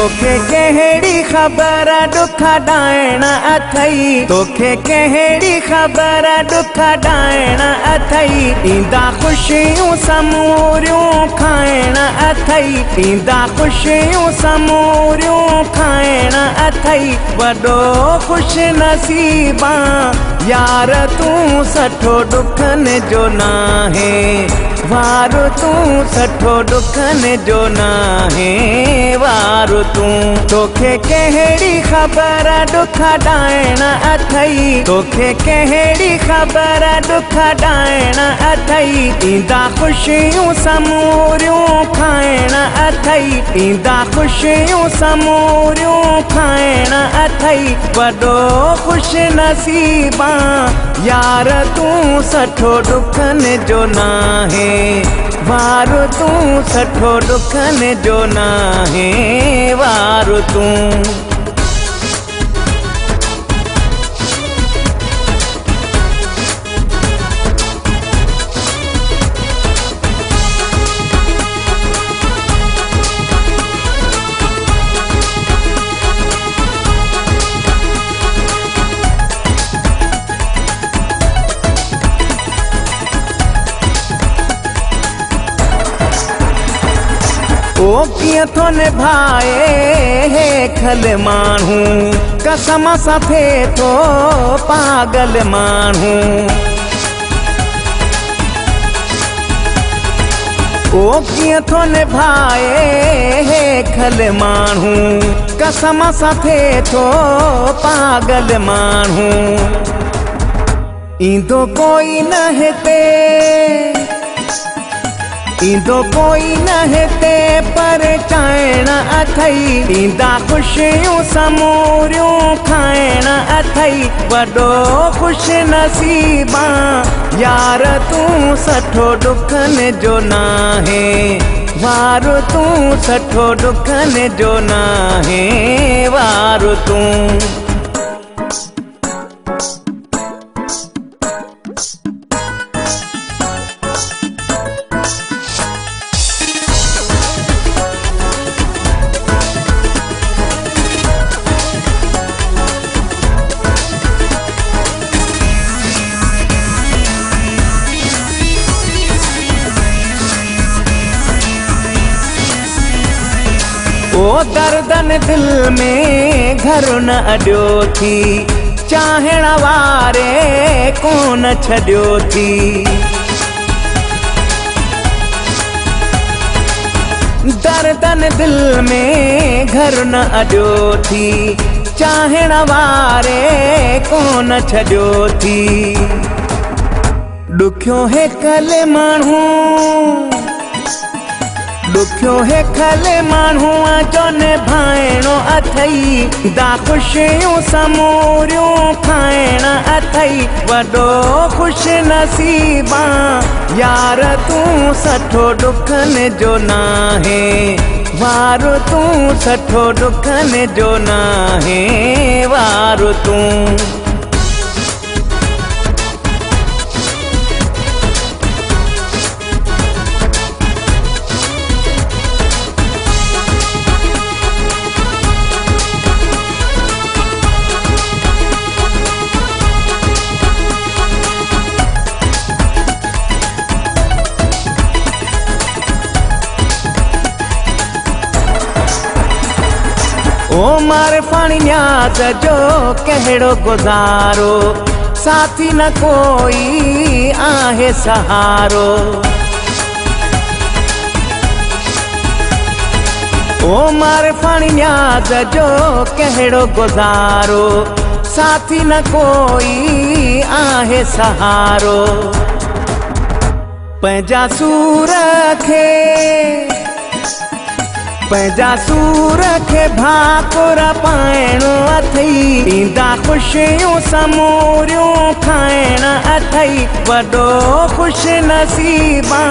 तोखे कहिड़ी ख़बर दुख ॾाइण अथई, तोखे कहिड़ी ख़बर दुख ॾाइण अथई। ईंदा ख़ुशियूं समूरियूं खाइण अथई, ईंदा ख़ुशियूं समूरियूं खाइण अथई। वॾो ख़ुश नसीबा यार तूं सठो दुखनि जो नाहे, वार तूं सठो दुखनि जो नाहे वार तूं। तोखे कहिड़ी ख़बर दुख ॾाइण अथई, तोखे कहिड़ी ख़बर दुख ॾाइण अथई। ईंदा ख़ुशियूं समूरियूं खाइण अथई, ईंदा ख़ुशियूं समूरियूं खाइण अथई। वॾो ख़ुश नसीबा यार तूं सठो दुखनि जो नाहे, वार तूं सठो दुखनि जो नाहे वार तूं। ओ कीअं थो निभाए हे खल माण्हू, कसम सां थिए थो पागल माण्हू। ओ कीअं थो निभाए हे खल माण्हू, कसम सां थिए थो पागल माण्हू। ईंदो कोई न हिते, ईंदो कोई न हिते पर चाइण अथई। ईंदा ख़ुशियूं समूरियूं खाइण अथई। वॾो ख़ुश नसीबा यार तूं सठो दुखनि जो नाहे, वार तूं सठो दुखनि जो नाहे वार तूं। ओ दर्दन दिल में घर न अॾियो थी, चाहण वारे कोन छॾियो थी। दर्दन दिल में घर न अॾियो थी, चाहण वारे कोन छॾियो थी। ॾुखियो है कल माण्हू, ॾुखियो है खल माण्हू जो निभाइणो अथई। ईंदा ख़ुशियूं समूरियूं खाइण अथई। वॾो ख़ुश नसीबा यार तूं सठो दुखनि जो नाहे, वार तूं सठो दुखनि जो नाहे वार तूं। ओ मारे पाणी न्याज जो कहिड़ो गुज़ारो, साथी न कोई आहे सहारो। ओ मारे पाणी न्याज जो कहिड़ो गुज़ारो, साथी न कोई आहे सहारो। पंहिंजा सूर खे, पंहिंजा सूर खे भाकुर पाइणो अथई। ईंदा ख़ुशियूं समूरियूं खाइण अथई। वॾो ख़ुश नसीबा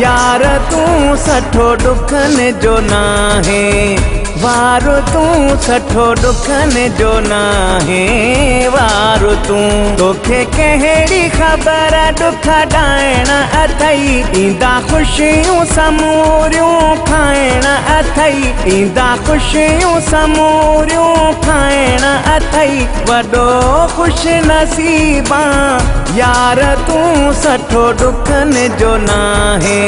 यार तूं सठो दुखनि जो नाहे, वारो तूं सठो दुखनि जो नाहे वारो तूं तोखे कहिड़ी ख़बर दुख ॾाइण अथई ईंदा ख़ुशियूं समूरियूं खाइण अथई ईंदा ख़ुशियूं समूरियूं खाइण अथई वॾो ख़ुशि नसीबा यार तूं सठो दुखनि जो नाहे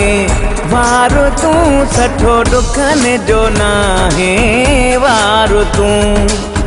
वारो तूं सठो दुखनि जो नाहे वारो तूं